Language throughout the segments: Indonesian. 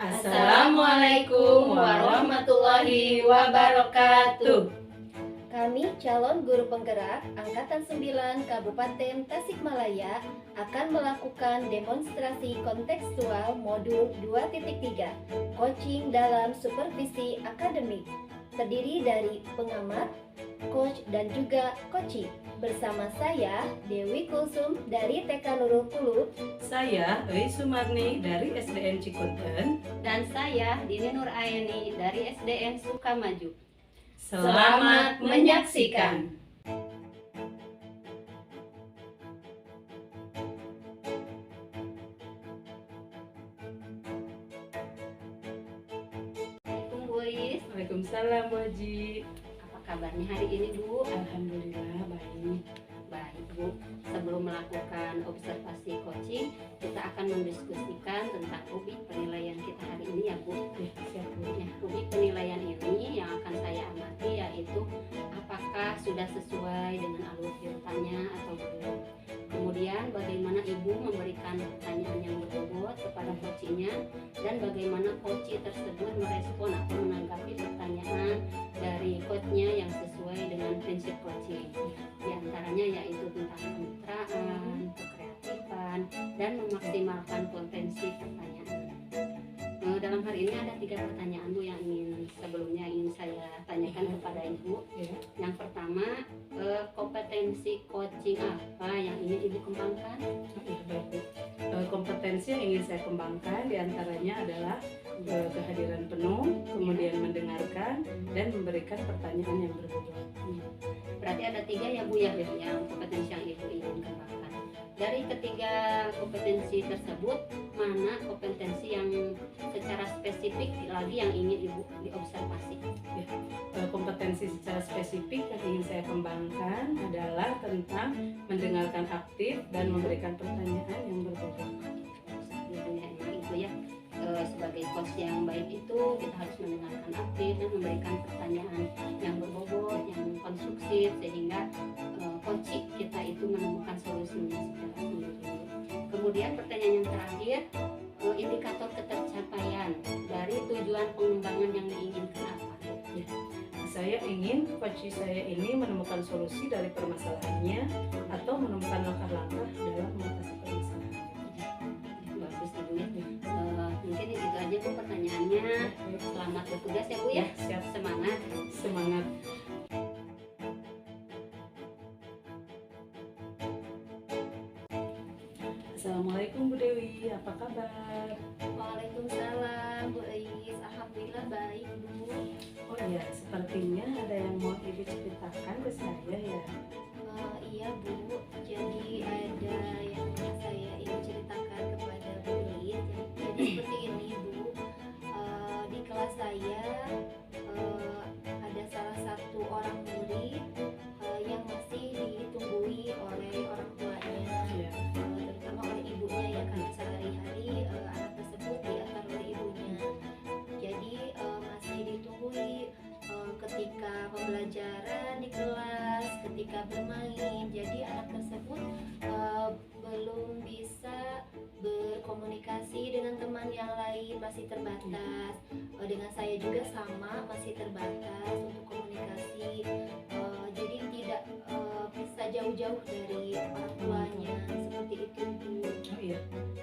Assalamualaikum warahmatullahi wabarakatuh. Kami calon guru penggerak Angkatan 9 Kabupaten Tasikmalaya akan melakukan demonstrasi kontekstual modul 2.3 Coaching dalam Supervisi Akademik, terdiri dari pengamat, coach, dan juga coaching. Bersama saya, Dewi Kulsum dari TK Nurul Qulub. Saya Ri Sumarni dari SDN Cikunten. Dan saya Dini Nur Aini dari SDN Sukamaju. Selamat menyaksikan. Assalamualaikum Bu Is. Waalaikumsalam Bu Haji. Apa kabarnya hari ini Bu? Alhamdulillah baik. Baik Bu. Sebelum melakukan observasi coaching, kita akan mendiskusikan tentang rubrik penilaian kita hari ini ya Bu. Ya, siap Bu. Ya, rubrik penilaian ini yang akan saya amati yaitu apakah sudah sesuai dengan alur ceritanya atau belum. Kemudian bagaimana Ibu memberikan pertanyaan yang berbobot kepada coachingnya dan bagaimana coach tersebut merespon atau menanggapi pertanyaan dari coachnya yang sesuai dengan prinsip coaching. Di antaranya yaitu tentang kemitraan, kekreatifan, dan memaksimalkan potensi pertanyaan. Dalam hari ini ada 3 pertanyaan Bu yang sebelumnya ingin saya tanyakan kepada Ibu. Ya. Yang pertama, kompetensi coaching apa yang ingin Ibu kembangkan? Ya, baik Bu. Kompetensi yang ingin saya kembangkan diantaranya adalah kehadiran penuh, kemudian mendengarkan dan memberikan pertanyaan yang berbobot. Berarti ada 3 ya Bu ya yang kompetensi yang Ibu ingin kembangkan. Dari ketiga kompetensi tersebut, mana kompetensi yang secara spesifik lagi yang ingin Ibu diobservasi? Kompetensi secara spesifik yang ingin saya kembangkan adalah tentang mendengarkan aktif dan memberikan pertanyaan yang berbobot. Itu ya, sebagai coach yang baik itu kita harus mendengarkan aktif dan memberikan pertanyaan yang berbobot, yang konstruktif sehingga coach kita itu menemukan solusinya secara sendiri. Kemudian pertanyaan yang terakhir, indikator ketercapaian dari tujuan pengembangan yang diinginkan apa? Ya. Saya ingin coach saya ini menemukan solusi dari permasalahannya atau menemukan langkah-langkah dalam mengatasi permasalahan. Bagus Ibu ya. Mungkin itu aja Bu pertanyaannya. Selamat bertugas ya Bu ya. Siap. Semangat. Semangat. Assalamualaikum Bu Dewi, apa kabar? Waalaikumsalam Bu Is, alhamdulillah baik Bu. Oh iya, sepertinya ada yang mau Ibu ceritakan ke saya ya. Iya Bu, jadi ada yang saya ingin ceritakan kepada Bu Is. Jadi seperti ini Bu, di kelas saya ada salah satu orang murid yang masih ditunggui oleh orang tuanya, Iya. terutama oleh ibunya ya, karena sehari-hari anak tersebut diantar oleh ibunya. Jadi masih ditunggui ketika pembelajaran di kelas, ketika bermain. Jadi anak tersebut belum bisa berkomunikasi dengan teman yang lain, masih terbatas. Dengan saya juga sama, masih terbatas untuk komunikasi. Jadi tidak bisa jauh-jauh dari orang tuanya, seperti itu Bu. Oh iya.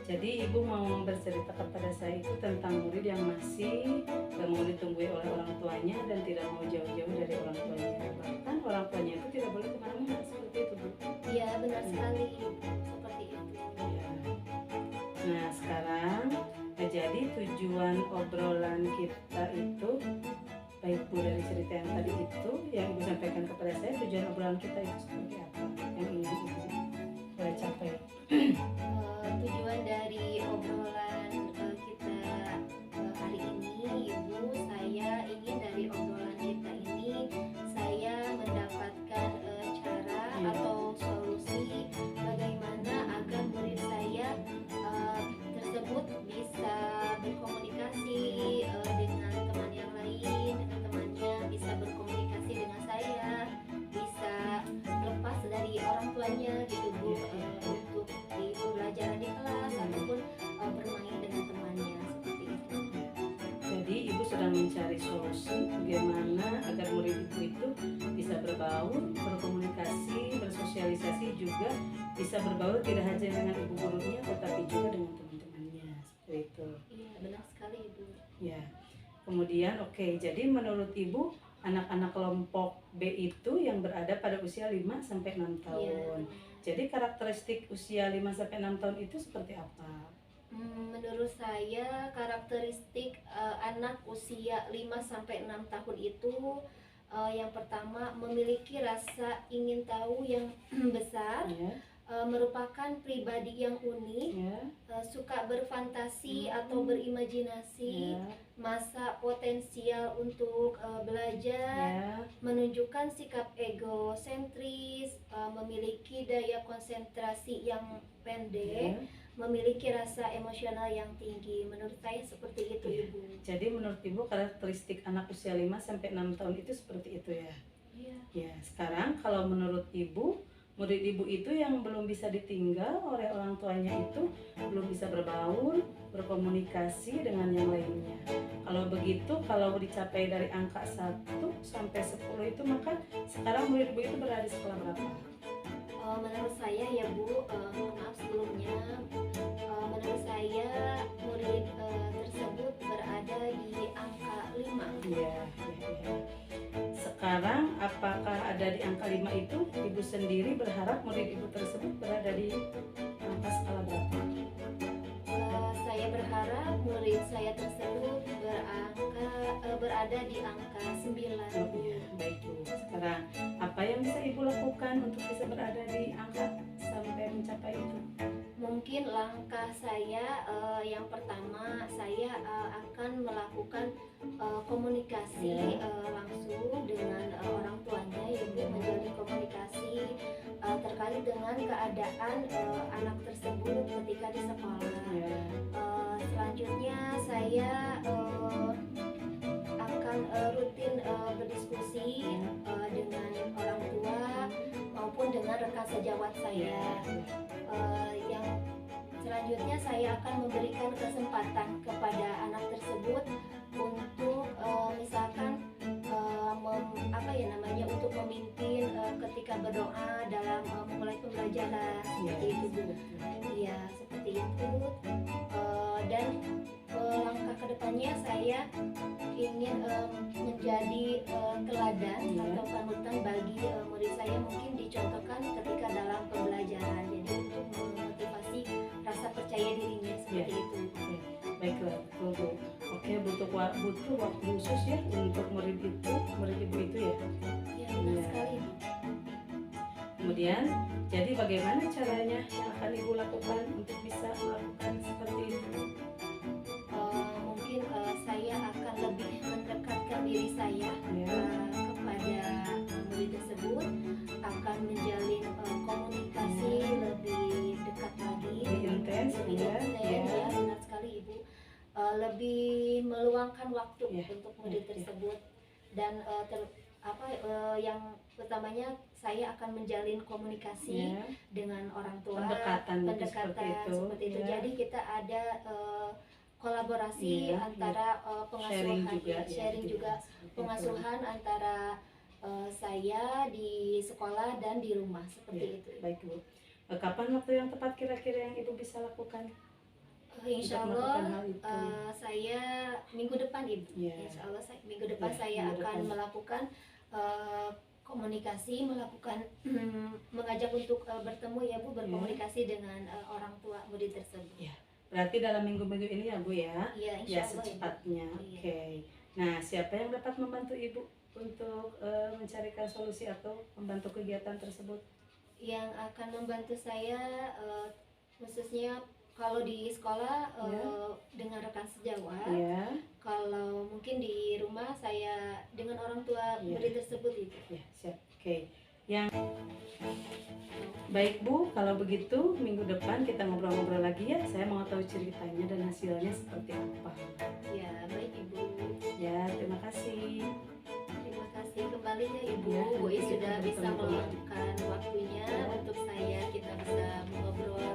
Jadi Ibu mau bercerita kepada saya itu tentang murid yang masih mau ditunggui oleh orang tuanya dan tidak mau jauh-jauh dari orang tuanya. Bahkan orang tuanya itu tidak boleh kemana-mana, seperti itu Bu. Iya benar sekali, seperti itu. Ya. Nah sekarang jadi tujuan obrolan kita itu, baik Bu, dari cerita yang tadi itu yang Ibu sampaikan kepada saya, tujuan obrolan kita itu seperti apa yang ingin Ibu boleh capai? Tujuan dari obrolan kita hari ini Ibu, saya ingin dari obrolan kita ini saya mendapatkan cara atau solusi bagaimana agar murid saya tersebut bisa berkomunikasi dengan teman yang lain, dengan temannya, bisa berkomunikasi dengan saya, bisa lepas dari orang tuanya, sedang mencari solusi bagaimana agar murid ibu itu bisa berbaur, berkomunikasi, bersosialisasi, juga bisa berbaur tidak hanya dengan ibu gurunya tetapi juga dengan teman-temannya, seperti itu. Iya, benar sekali Ibu. Ya. Kemudian jadi menurut ibu anak-anak kelompok B itu yang berada pada usia 5 sampai 6 Iya. tahun. Jadi karakteristik usia 5 sampai 6 tahun itu seperti apa? Menurut saya karakteristik anak usia 5 sampai 6 tahun itu yang pertama memiliki rasa ingin tahu yang besar, Ya, merupakan pribadi yang unik, ya, suka berfantasi atau berimajinasi, ya, masa potensial untuk belajar, ya, menunjukkan sikap egosentris, memiliki daya konsentrasi yang pendek, ya. memiliki rasa emosional yang tinggi. Menurut saya seperti itu, Iya. Ibu. Jadi menurut ibu karakteristik anak usia 5 sampai 6 tahun itu seperti itu ya. Iya. Ya, sekarang kalau menurut ibu, murid ibu itu yang belum bisa ditinggal oleh orang tuanya itu belum bisa berbaur, berkomunikasi dengan yang lainnya. Kalau begitu, kalau dicapai dari angka 1 sampai 10 itu, maka sekarang murid ibu itu berada di sekolah berapa? Menurut saya ya Bu, mohon maaf sebelumnya, menurut saya murid tersebut berada di angka 5. Iya, iya, iya. Sekarang apakah ada di angka 5 itu, ibu sendiri berharap murid ibu tersebut berada di angka skala berapa? Saya berharap murid saya tersebut berada di angka 9. Oh iya, baik Bu. Sekarang apa yang bisa ibu lakukan untuk bisa berada di angka sampai mencapai itu? Mungkin langkah saya yang pertama saya akan melakukan komunikasi langsung dengan orang tuanya, yaitu menjalin komunikasi terkait dengan keadaan anak tersebut ketika di sekolah. Ya, Selanjutnya saya akan rutin berdiskusi dengan orang tua maupun dengan rekan sejawat saya. Yang selanjutnya saya akan memberikan kesempatan kepada anak tersebut untuk misalkan untuk memimpin ketika berdoa dalam memulai pembelajaran, ya, seperti itu Bu. Iya, seperti itu. Dan langkah kedepannya saya ingin menjadi teladan Ya. atau panutan bagi murid saya, mungkin dicontohkan ketika dalam pembelajaran, jadi untuk memotivasi rasa percaya dirinya, seperti Ya. itu. Oke, baiklah, betul Bu. Oke, butuh waktu khusus ya untuk murid ibu itu ya. Ya, benar Iya. sekali Bu. Kemudian, jadi bagaimana caranya yang akan ibu lakukan untuk bisa melakukan seperti itu? Mungkin saya akan lebih mendekatkan diri saya Ya, kepada murid tersebut, akan menjalin komunikasi lebih dekat lagi, lebih intens, lebih ya, intens, ya. ya, benar sekali Ibu. Lebih meluangkan waktu Ya, untuk murid ya. tersebut, dan yang utamanya saya akan menjalin komunikasi Ya, dengan orang tua, pendekatan gitu, seperti seperti itu. itu. Ya. Jadi kita ada kolaborasi Iya, antara Sharing pengasuhan, juga, ya, sharing ya, juga seperti itu. pengasuhan antara saya di sekolah dan di rumah, seperti Ya, itu. baik Bu. Kapan waktu yang tepat kira-kira yang ibu bisa lakukan? Insya Untuk Allah melakukan hal itu. saya minggu depan Ibu. Ya. Insya Allah minggu depan Ya, saya minggu akan depan. melakukan komunikasi, melakukan mengajak untuk bertemu ya Bu, berkomunikasi dengan orang tua murid tersebut. Ya. Berarti dalam minggu-minggu ini ya Bu ya? Iya, Ya, insya Allah Ibu. secepatnya. Iya. Oke. Nah, siapa yang dapat membantu ibu untuk mencarikan solusi atau membantu kegiatan tersebut? Yang akan membantu saya khususnya kalau di sekolah Ya. dengan rekan sejawat, Ya, kalau mungkin di rumah saya dengan orang tua Ya. murid tersebut itu. ya, siap. Oke. Yang baik Bu, kalau begitu minggu depan kita ngobrol-ngobrol lagi ya. Saya mau tahu ceritanya dan hasilnya seperti apa. Ya, baik Ibu. Ya, terima kasih. Terima kasih kembali ya Ibu. Ya, Bu nanti sudah kita bisa bertemu. meluangkan waktunya Ya. untuk saya, kita bisa ngobrol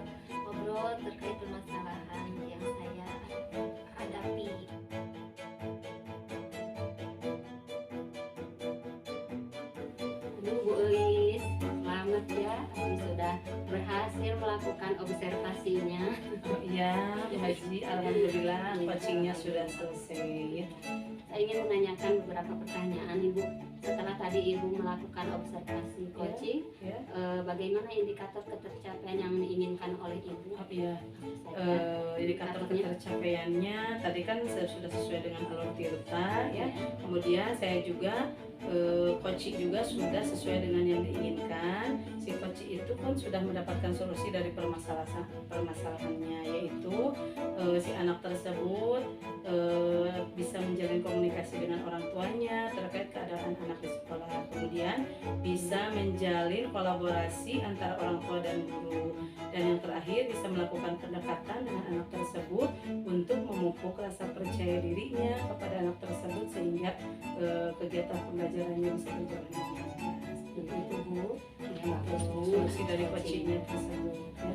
terkait permasalahan yang saya hadapi. Bu Elis, selamat ya, Abi sudah berhasil melakukan observasinya. Oh iya, Bu Haji, alhamdulillah coachingnya sudah selesai. Saya ingin menanyakan beberapa pertanyaan Ibu. Setelah tadi Ibu melakukan observasi coaching, Ya. bagaimana indikator ketercapaian yang diinginkan oleh Ibu? Oh iya, Apa saja? indikator ketercapaiannya tadi kan sudah sesuai dengan alur tirta ya. Kemudian saya juga coaching juga sudah sesuai dengan yang diinginkan. Si coaching itu pun sudah mendapatkan solusi dari permasalahannya, yaitu si anak tersebut bisa menjalin komunikasi dengan orang tuanya terkait keadaan anak di sekolah. Kemudian bisa menjalin kolaborasi antara orang tua dan guru. Dan yang terakhir bisa melakukan pendekatan dengan anak tersebut untuk memupuk rasa percaya dirinya kepada anak tersebut sehingga kegiatan pembelajarannya bisa berjalan dengan lancar. Seperti itu Bu. Ya, bagus Bu. Solusi dari coachingnya tersebut. Ya.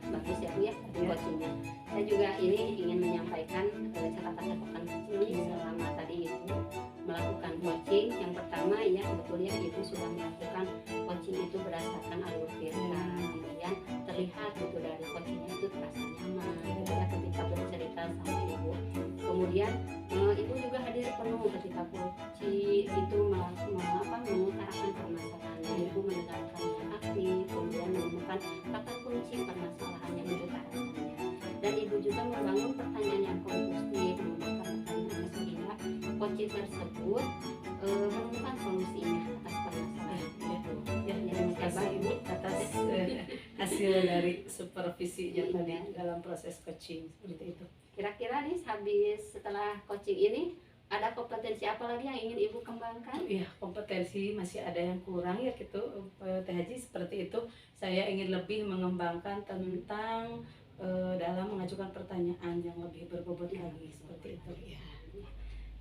Bagus ya Bu ya, coachingnya. Saya juga ini ingin menyampaikan catatan-catatan kecil selama tadi Ibu melakukan coaching. Yang pertama ya sebetulnya Ibu sudah melakukan coaching itu berdasarkan alur tirta. Kemudian terlihat gitu dari coachingnya itu terasa nyaman gitu ya ketika bercerita sama Ibu. Kemudian Ibu juga hadir penuh ketika coaching itu mengutarakan permasalahannya. Ibu mendengarkannya aktif, kemudian menemukan kata kunci permasalahan yang diutarakannya. Dan Ibu juga membangun pertanyaan yang konstruktif, menggunakan pertanyaan sehingga coaching tersebut menemukan solusinya atas permasalahan itu. Ya, terima kasih Ibu atas hasil dari supervisinya tadi dalam proses coaching seperti itu. Kira-kira nih habis setelah coaching ini ada kompetensi apa lagi yang ingin Ibu kembangkan? Iya, kompetensi masih ada yang kurang ya gitu Teh Haji, seperti itu. Saya ingin lebih mengembangkan tentang dalam mengajukan pertanyaan yang lebih berbobot lagi seperti itu ya.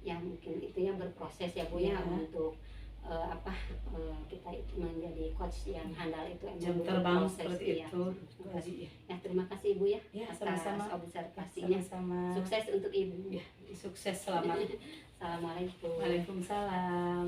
Ya mungkin itu yang berproses ya Bu ya, Ya. untuk kita itu menjadi coach yang handal itu emang Jam butuh terbang proses, seperti iya. itu Bu Haji ya. Ya terima kasih Ibu ya, Ya, atas sama-sama. observasinya. Sama-sama. Sukses untuk Ibu. Ya, sukses selamat. Assalamualaikum. Waalaikumsalam.